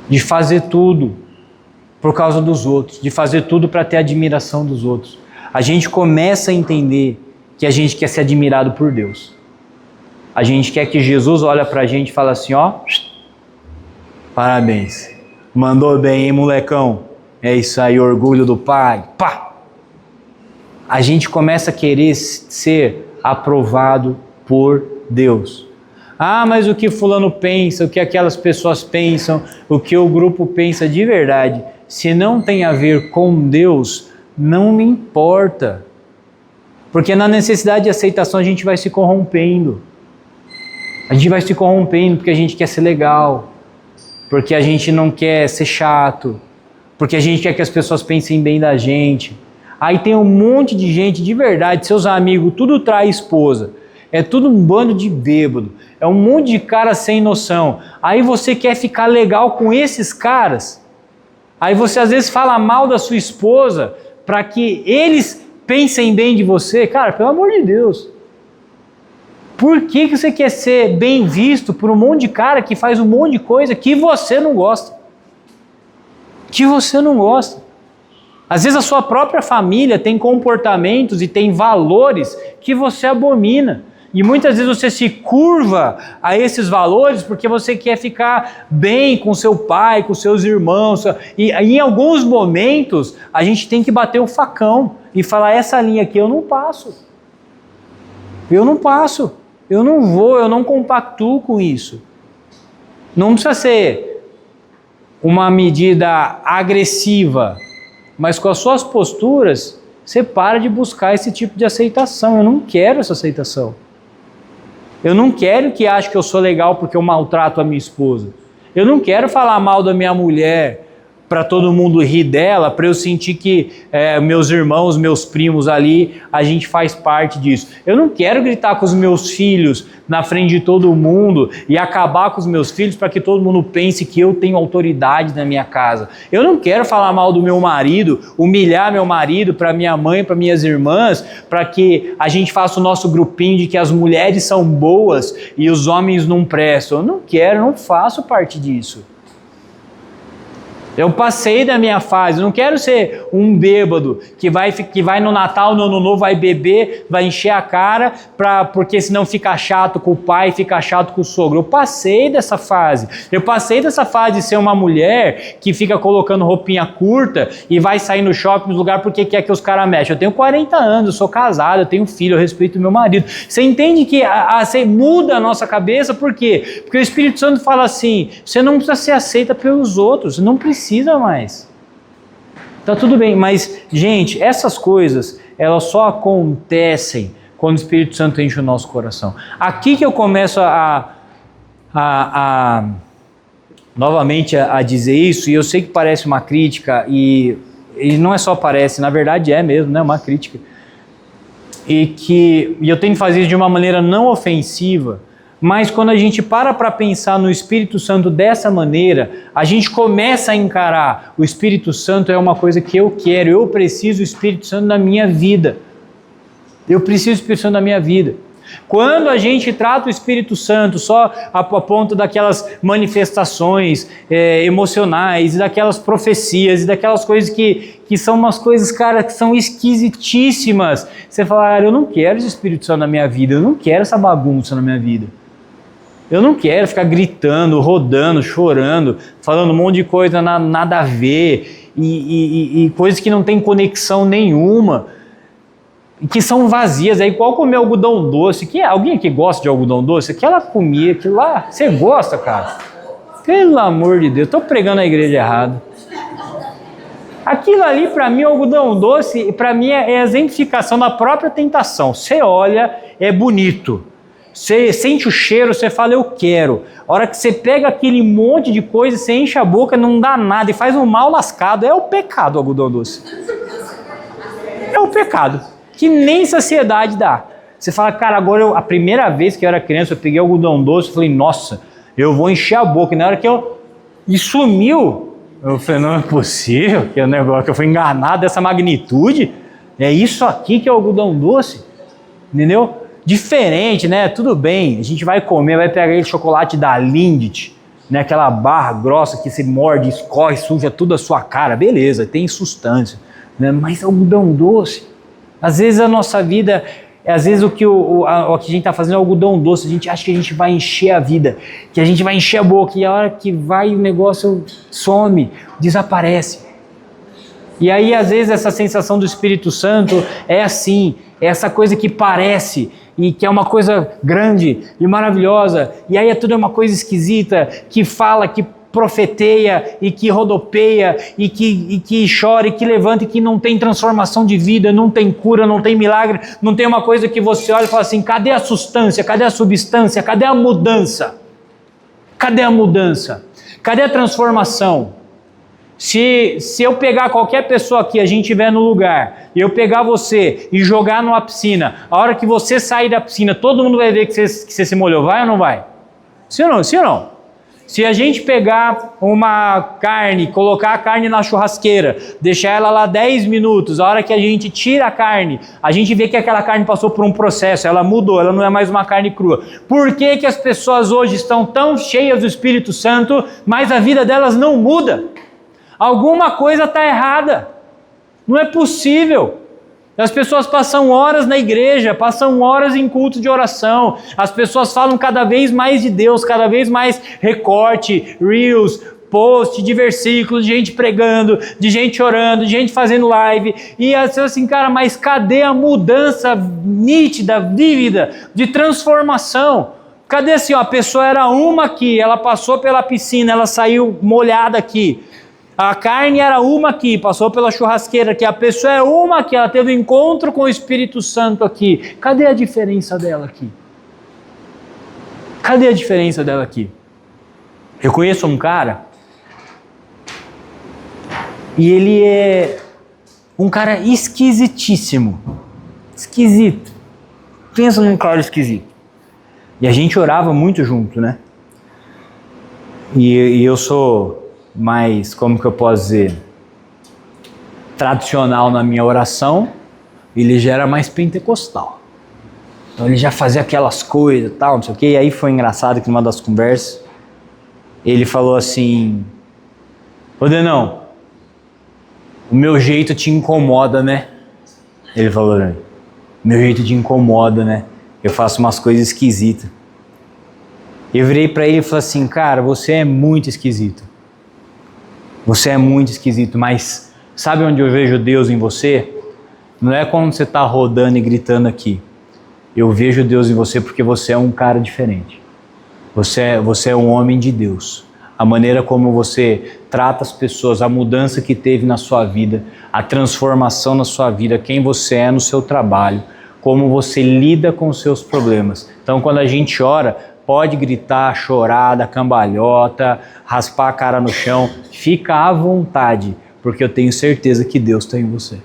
De fazer tudo por causa dos outros, de fazer tudo para ter admiração dos outros. A gente começa a entender que a gente quer ser admirado por Deus. A gente quer que Jesus olhe para a gente e fale assim, ó, parabéns, mandou bem, hein, molecão? É isso aí, orgulho do pai, pá! A gente começa a querer ser aprovado por Deus. Ah, mas o que fulano pensa, o que aquelas pessoas pensam, o que o grupo pensa de verdade, se não tem a ver com Deus, não me importa. Porque na necessidade de aceitação a gente vai se corrompendo. A gente vai se corrompendo porque a gente quer ser legal, porque a gente não quer ser chato, porque a gente quer que as pessoas pensem bem da gente. Aí tem um monte de gente de verdade, seus amigos, tudo trai esposa. É tudo um bando de bêbado. É um monte de cara sem noção. Aí você quer ficar legal com esses caras. Aí você às vezes fala mal da sua esposa para que eles pensem bem de você. Cara, pelo amor de Deus. Por que você quer ser bem visto por um monte de cara que faz um monte de coisa que você não gosta? Que você não gosta. Às vezes a sua própria família tem comportamentos e tem valores que você abomina. E muitas vezes você se curva a esses valores porque você quer ficar bem com seu pai, com seus irmãos. E em alguns momentos a gente tem que bater o facão e falar, essa linha aqui eu não passo. Eu não passo. Eu não vou, eu não compactuo com isso. Não precisa ser uma medida agressiva, mas com as suas posturas, você para de buscar esse tipo de aceitação. Eu não quero essa aceitação. Eu não quero que ache que eu sou legal porque eu maltrato a minha esposa. Eu não quero falar mal da minha mulher para todo mundo rir dela, para eu sentir que meus irmãos, meus primos ali, a gente faz parte disso. Eu não quero gritar com os meus filhos na frente de todo mundo e acabar com os meus filhos para que todo mundo pense que eu tenho autoridade na minha casa. Eu não quero falar mal do meu marido, humilhar meu marido para minha mãe, para minhas irmãs, para que a gente faça o nosso grupinho de que as mulheres são boas e os homens não prestam. Eu não quero, não faço parte disso. Eu passei da minha fase, eu não quero ser um bêbado que vai no Natal, no Ano Novo, vai beber, vai encher a cara, porque senão fica chato com o pai, fica chato com o sogro. Eu passei dessa fase. Eu passei dessa fase de ser uma mulher que fica colocando roupinha curta e vai sair no shopping, no lugar porque quer que os caras mexam. Eu tenho 40 anos, eu sou casado, eu tenho filho, eu respeito meu marido. Você entende que você muda a nossa cabeça, por quê? Porque o Espírito Santo fala assim, você não precisa ser aceita pelos outros, você não precisa mais. Tá tudo bem, mas, gente, essas coisas, elas só acontecem quando o Espírito Santo enche o nosso coração. Aqui que eu começo novamente a dizer isso, e eu sei que parece uma crítica, e não é só parece, na verdade é mesmo, né, uma crítica. E eu tenho que fazer isso de uma maneira não ofensiva, mas quando a gente para pensar no Espírito Santo dessa maneira, a gente começa a encarar o Espírito Santo é uma coisa que eu quero, eu preciso do Espírito Santo na minha vida. Eu preciso do Espírito Santo na minha vida. Quando a gente trata o Espírito Santo só a ponto daquelas manifestações emocionais, daquelas profecias, e daquelas coisas que são umas coisas, cara, que são esquisitíssimas, você fala, eu não quero esse Espírito Santo na minha vida, eu não quero essa bagunça na minha vida. Eu não quero ficar gritando, rodando, chorando, falando um monte de coisa nada a ver, e coisas que não tem conexão nenhuma, que são vazias, é igual comer algodão doce. Alguém aqui gosta de algodão doce? Aquela comida, aquilo lá, você gosta, cara? Pelo amor de Deus, estou pregando a igreja errada. Aquilo ali, para mim, o algodão doce, para mim é a exemplificação da própria tentação. Você olha, é bonito. Você sente o cheiro, você fala, eu quero. A hora que você pega aquele monte de coisa, você enche a boca, não dá nada e faz um mal lascado. É o pecado o algodão doce. É o pecado, que nem saciedade dá. Você fala, cara, agora a primeira vez que eu era criança, eu peguei algodão doce, eu falei, nossa, eu vou encher a boca. E na hora que e sumiu, eu falei, não é possível, que é um negócio que eu fui enganado dessa magnitude. É isso aqui que é o algodão doce, entendeu? Diferente, né? Tudo bem, a gente vai comer, vai pegar aquele chocolate da Lindt, né? Aquela barra grossa que você morde, escorre, suja toda a sua cara. Beleza, tem substância, né? Mas algodão doce, às vezes a nossa vida, às vezes o que a gente está fazendo é algodão doce, a gente acha que a gente vai encher a vida, que a gente vai encher a boca, e a hora que vai o negócio some, desaparece. E aí às vezes essa sensação do Espírito Santo é assim, é essa coisa que parece, e que é uma coisa grande e maravilhosa, e aí tudo é uma coisa esquisita, que fala, que profeteia, e que rodopeia, e que chora, e que levanta, e que não tem transformação de vida, não tem cura, não tem milagre, não tem uma coisa que você olha e fala assim, cadê a substância, cadê a substância, cadê a mudança? Cadê a mudança? Cadê a transformação? Se eu pegar qualquer pessoa aqui, a gente estiver no lugar, e eu pegar você e jogar numa piscina, a hora que você sair da piscina, todo mundo vai ver que você se molhou, vai ou não vai? Sim ou não? Sim ou não? Se a gente pegar uma carne, colocar a carne na churrasqueira, deixar ela lá 10 minutos, a hora que a gente tira a carne, a gente vê que aquela carne passou por um processo, ela mudou, ela não é mais uma carne crua. Por que que as pessoas hoje estão tão cheias do Espírito Santo, mas a vida delas não muda? Alguma coisa está errada. Não é possível. As pessoas passam horas na igreja, passam horas em culto de oração. As pessoas falam cada vez mais de Deus, cada vez mais recorte, reels, post de versículos, de gente pregando, de gente orando, de gente fazendo live. E assim, cara, mas cadê a mudança nítida, vívida, de transformação? Cadê assim, ó, a pessoa era uma aqui, ela passou pela piscina, ela saiu molhada aqui. A carne era uma aqui, passou pela churrasqueira aqui, a pessoa é uma aqui, ela teve um encontro com o Espírito Santo aqui. Cadê a diferença dela aqui? Cadê a diferença dela aqui? Eu conheço um cara, e ele é um cara esquisitíssimo. Esquisito. Pensa num cara esquisito. E a gente orava muito junto, né? E eu sou mais, como que eu posso dizer, tradicional na minha oração, ele já era mais pentecostal. Então ele já fazia aquelas coisas e tal, não sei o quê. E aí foi engraçado que numa das conversas, ele falou assim, ô Denão, o meu jeito te incomoda, né? Ele falou, meu jeito te incomoda, né? Eu faço umas coisas esquisitas. Eu virei para ele e falei assim, cara, você é muito esquisito. Você é muito esquisito, mas sabe onde eu vejo Deus em você? Não é quando você está rodando e gritando aqui. Eu vejo Deus em você porque você é um cara diferente. Você é um homem de Deus. A maneira como você trata as pessoas, a mudança que teve na sua vida, a transformação na sua vida, quem você é no seu trabalho, como você lida com os seus problemas. Então, quando a gente ora, pode gritar, chorar, dar cambalhota, raspar a cara no chão, fica à vontade, porque eu tenho certeza que Deus está em você.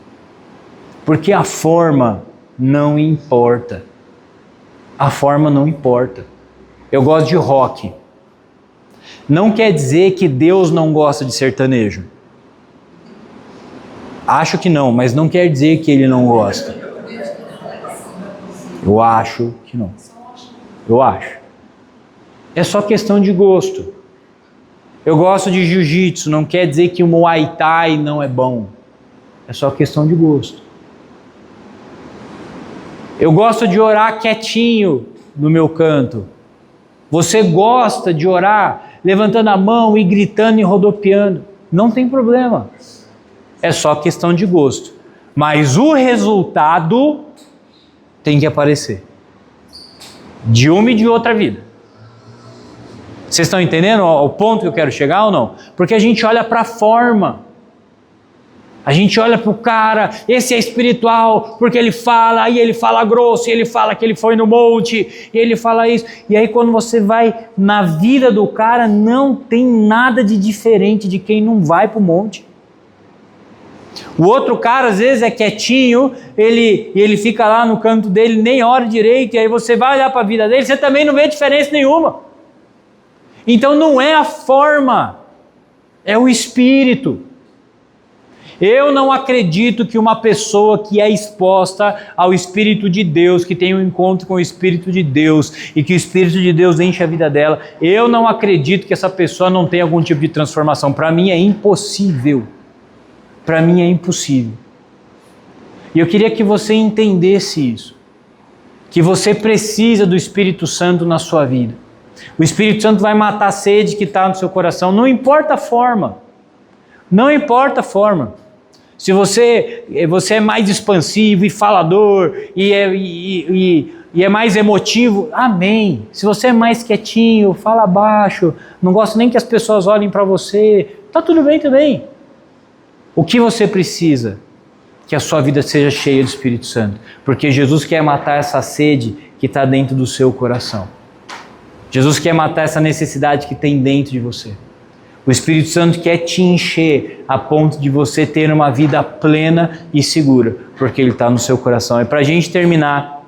Porque a forma não importa. A forma não importa. Eu gosto de rock. Não quer dizer que Deus não gosta de sertanejo. Acho que não, mas não quer dizer que Ele não gosta. Eu acho que não. Eu acho. É só questão de gosto. Eu gosto de jiu-jitsu, não quer dizer que o Muay Thai não é bom. É só questão de gosto. Eu gosto de orar quietinho no meu canto. Você gosta de orar levantando a mão e gritando e rodopiando. Não tem problema. É só questão de gosto. Mas o resultado tem que aparecer. De uma e de outra vida. Vocês estão entendendo o ponto que eu quero chegar ou não? Porque a gente olha para a forma. A gente olha para o cara, esse é espiritual, porque ele fala, aí ele fala grosso, e ele fala que ele foi no monte, e ele fala isso. E aí quando você vai na vida do cara, não tem nada de diferente de quem não vai para o monte. O outro cara às vezes é quietinho, ele fica lá no canto dele, nem ora direito, e aí você vai olhar para a vida dele, você também não vê diferença nenhuma. Então não é a forma, é o espírito. Eu não acredito que uma pessoa que é exposta ao Espírito de Deus, que tem um encontro com o Espírito de Deus e que o Espírito de Deus enche a vida dela, eu não acredito que essa pessoa não tenha algum tipo de transformação. Para mim é impossível. Para mim é impossível. E eu queria que você entendesse isso. Que você precisa do Espírito Santo na sua vida. O Espírito Santo vai matar a sede que está no seu coração, não importa a forma. Não importa a forma. Se você é mais expansivo e falador e é mais emotivo, amém. Se você é mais quietinho, fala baixo, não gosta nem que as pessoas olhem para você, tá tudo bem também. O que você precisa? Que a sua vida seja cheia do Espírito Santo, porque Jesus quer matar essa sede que está dentro do seu coração. Jesus quer matar essa necessidade que tem dentro de você. O Espírito Santo quer te encher a ponto de você ter uma vida plena e segura, porque Ele está no seu coração. E para a gente terminar,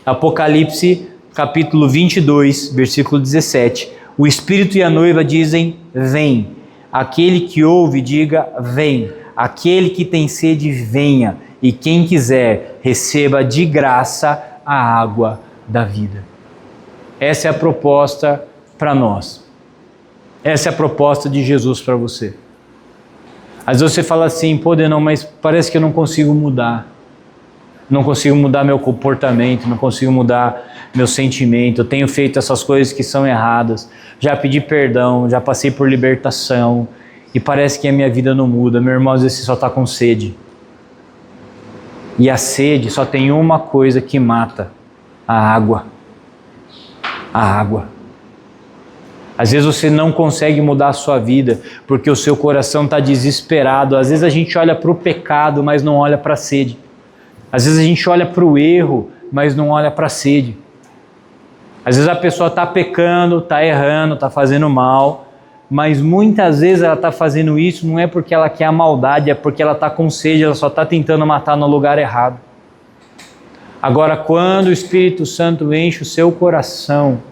Apocalipse capítulo 22, versículo 17. O Espírito e a noiva dizem, vem. Aquele que ouve, diga, vem. Aquele que tem sede, venha. E quem quiser, receba de graça a água da vida. Essa é a proposta para nós. Essa é a proposta de Jesus para você. Às vezes você fala assim, pô, Denão, mas parece que eu não consigo mudar. Não consigo mudar meu comportamento, não consigo mudar meu sentimento. Eu tenho feito essas coisas que são erradas. Já pedi perdão, já passei por libertação. E parece que a minha vida não muda. Meu irmão, às vezes você só está com sede. E a sede só tem uma coisa que mata. A água. A água. Às vezes você não consegue mudar a sua vida, porque o seu coração está desesperado. Às vezes a gente olha para o pecado, mas não olha para a sede. Às vezes a gente olha para o erro, mas não olha para a sede. Às vezes a pessoa está pecando, está errando, está fazendo mal, mas muitas vezes ela está fazendo isso não é porque ela quer a maldade, é porque ela está com sede, ela só está tentando matar no lugar errado. Agora, quando o Espírito Santo enche o seu coração,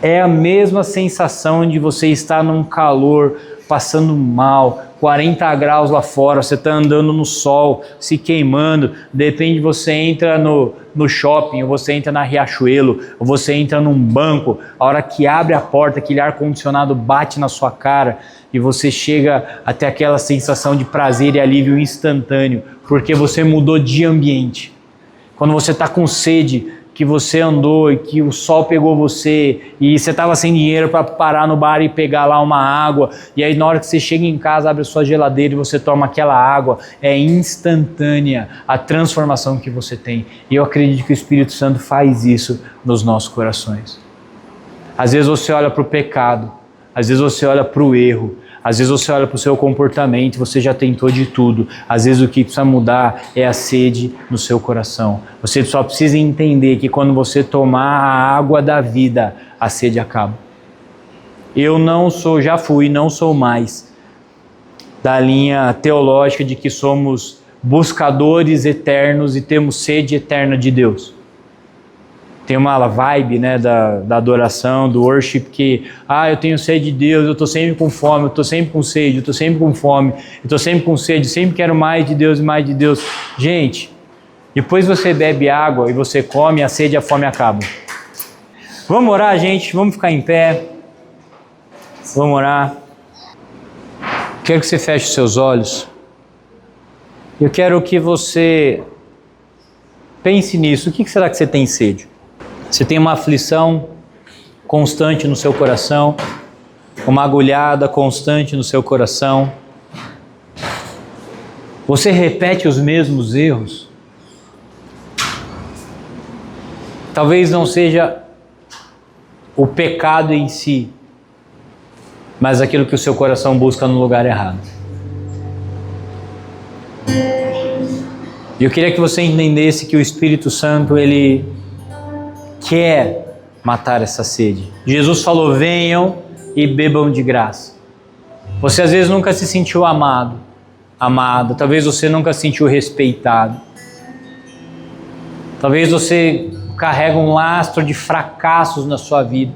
é a mesma sensação de você estar num calor, passando mal, 40 graus lá fora, você está andando no sol, se queimando, de repente você entra no shopping, ou você entra na Riachuelo, ou você entra num banco, a hora que abre a porta, aquele ar-condicionado bate na sua cara, e você chega até aquela sensação de prazer e alívio instantâneo, porque você mudou de ambiente. Quando você está com sede, que você andou e que o sol pegou você e você estava sem dinheiro para parar no bar e pegar lá uma água, e aí na hora que você chega em casa, abre a sua geladeira e você toma aquela água, é instantânea a transformação que você tem. E eu acredito que o Espírito Santo faz isso nos nossos corações. Às vezes você olha para o pecado, às vezes você olha para o erro, às vezes você olha para o seu comportamento, você já tentou de tudo. Às vezes o que precisa mudar é a sede no seu coração. Você só precisa entender que quando você tomar a água da vida, a sede acaba. Eu não sou, já fui, não sou mais da linha teológica de que somos buscadores eternos e temos sede eterna de Deus. Tem uma vibe, né, da adoração, do worship, que eu tenho sede de Deus, eu estou sempre com fome, eu estou sempre com sede, eu estou sempre com fome, eu estou sempre com sede, sempre quero mais de Deus e mais de Deus. Gente, depois você bebe água e você come, a sede e a fome acabam. Vamos orar, gente? Vamos ficar em pé. Vamos orar. Quero que você feche os seus olhos. Eu quero que você pense nisso. O que será que você tem sede? Você tem uma aflição constante no seu coração, uma agulhada constante no seu coração. Você repete os mesmos erros. Talvez não seja o pecado em si, mas aquilo que o seu coração busca no lugar errado. E eu queria que você entendesse que o Espírito Santo, ele quer matar essa sede. Jesus falou: venham e bebam de graça. Você às vezes nunca se sentiu amado, amada. Talvez você nunca se sentiu respeitado. Talvez você carrega um lastro de fracassos na sua vida.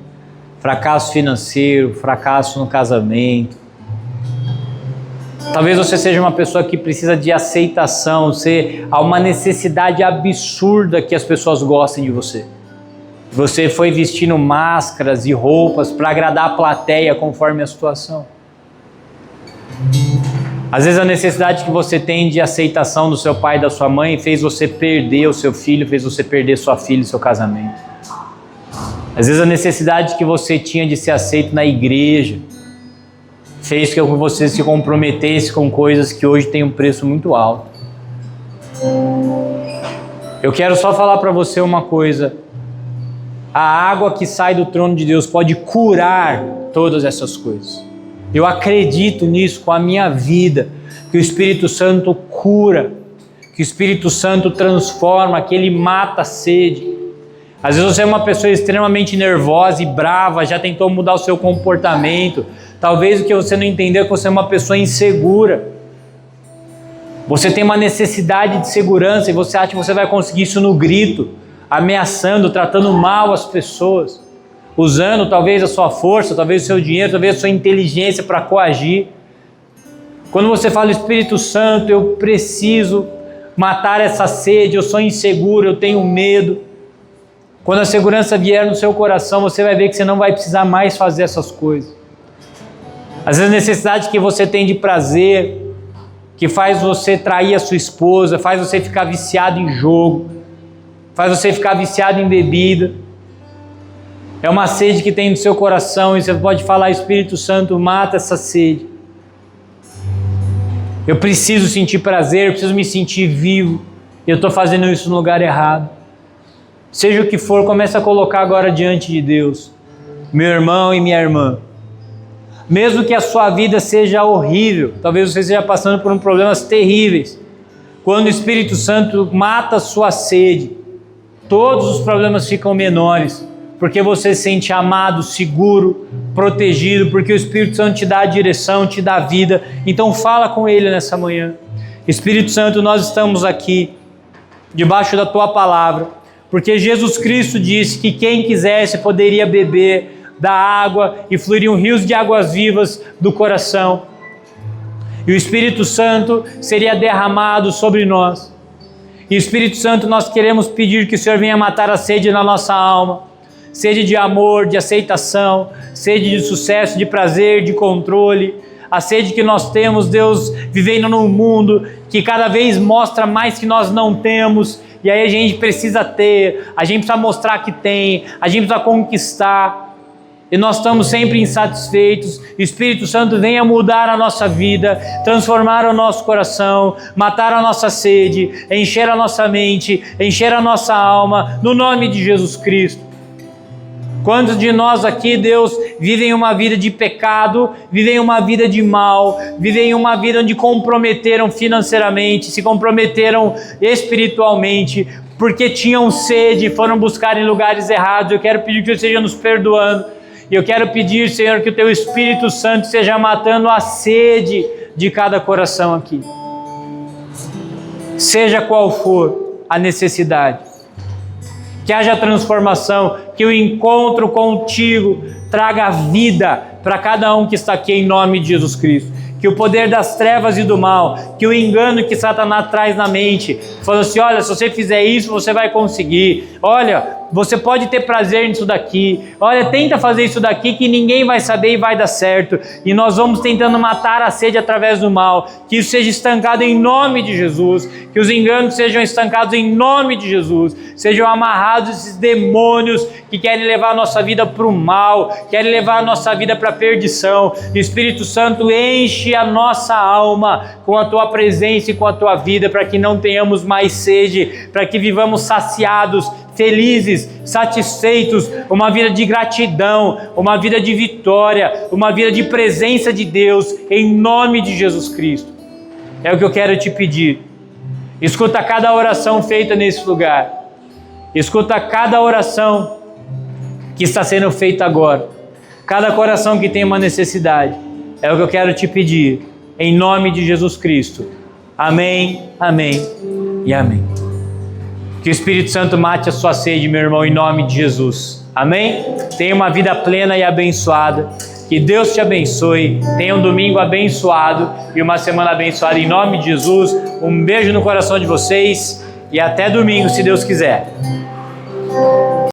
Fracasso financeiro, fracasso no casamento. Talvez você seja uma pessoa que precisa de aceitação. Há uma necessidade absurda que as pessoas gostem de você. Você foi vestindo máscaras e roupas para agradar a plateia conforme a situação. Às vezes a necessidade que você tem de aceitação do seu pai e da sua mãe fez você perder o seu filho, fez você perder sua filha e seu casamento. Às vezes a necessidade que você tinha de ser aceito na igreja fez com que você se comprometesse com coisas que hoje têm um preço muito alto. Eu quero só falar para você uma coisa: a água que sai do trono de Deus pode curar todas essas coisas. Eu acredito nisso com a minha vida, que o Espírito Santo cura, que o Espírito Santo transforma, que Ele mata a sede. Às vezes você é uma pessoa extremamente nervosa e brava, já tentou mudar o seu comportamento. Talvez o que você não entendeu é que você é uma pessoa insegura. Você tem uma necessidade de segurança e você acha que você vai conseguir isso no grito, ameaçando, tratando mal as pessoas, usando talvez a sua força, talvez o seu dinheiro, talvez a sua inteligência para coagir. Quando você fala: Espírito Santo, eu preciso matar essa sede, eu sou inseguro, eu tenho medo. Quando a segurança vier no seu coração, você vai ver que você não vai precisar mais fazer essas coisas. Às vezes a necessidade que você tem de prazer, que faz você trair a sua esposa, faz você ficar viciado em jogo, faz você ficar viciado em bebida. É uma sede que tem no seu coração e você pode falar: Espírito Santo, mata essa sede. Eu preciso sentir prazer, eu preciso me sentir vivo. Eu estou fazendo isso no lugar errado. Seja o que for, comece a colocar agora diante de Deus. Meu irmão e minha irmã, mesmo que a sua vida seja horrível, talvez você esteja passando por problemas terríveis, quando o Espírito Santo mata a sua sede, todos os problemas ficam menores, porque você se sente amado, seguro, protegido, porque o Espírito Santo te dá a direção, te dá a vida. Então fala com Ele nessa manhã. Espírito Santo, nós estamos aqui, debaixo da Tua palavra, porque Jesus Cristo disse que quem quisesse poderia beber da água e fluiriam rios de águas vivas do coração. E o Espírito Santo seria derramado sobre nós. E Espírito Santo, nós queremos pedir que o Senhor venha matar a sede na nossa alma. Sede de amor, de aceitação, sede de sucesso, de prazer, de controle. A sede que nós temos, Deus, vivendo num mundo que cada vez mostra mais que nós não temos. E aí a gente precisa ter, a gente precisa mostrar que tem, a gente precisa conquistar. E nós estamos sempre insatisfeitos. O Espírito Santo venha mudar a nossa vida, transformar o nosso coração, matar a nossa sede, encher a nossa mente, encher a nossa alma, no nome de Jesus Cristo. Quantos de nós aqui, Deus, vivem uma vida de pecado, vivem uma vida de mal, vivem uma vida onde comprometeram financeiramente, se comprometeram espiritualmente, porque tinham sede, foram buscar em lugares errados. Eu quero pedir que você esteja nos perdoando. E eu quero pedir, Senhor, que o Teu Espírito Santo esteja matando a sede de cada coração aqui. Seja qual for a necessidade. Que haja transformação, que o encontro contigo traga vida para cada um que está aqui em nome de Jesus Cristo. Que o poder das trevas e do mal, que o engano que Satanás traz na mente, falando assim: olha, se você fizer isso, você vai conseguir. Olha, você pode ter prazer nisso daqui. Olha, tenta fazer isso daqui que ninguém vai saber e vai dar certo. E nós vamos tentando matar a sede através do mal. Que isso seja estancado em nome de Jesus. Que os enganos sejam estancados em nome de Jesus. Sejam amarrados esses demônios que querem levar a nossa vida para o mal, querem levar a nossa vida para a perdição. Espírito Santo, enche a nossa alma com a Tua presença e com a Tua vida, para que não tenhamos mais sede, para que vivamos saciados, felizes, satisfeitos, uma vida de gratidão, uma vida de vitória, uma vida de presença de Deus, em nome de Jesus Cristo. É o que eu quero te pedir. Escuta cada oração feita nesse lugar. Escuta cada oração que está sendo feita agora. Cada coração que tem uma necessidade. É o que eu quero te pedir. Em nome de Jesus Cristo. Amém, amém e amém. Que o Espírito Santo mate a sua sede, meu irmão, em nome de Jesus. Amém? Tenha uma vida plena e abençoada. Que Deus te abençoe. Tenha um domingo abençoado e uma semana abençoada em nome de Jesus. Um beijo no coração de vocês e até domingo, se Deus quiser.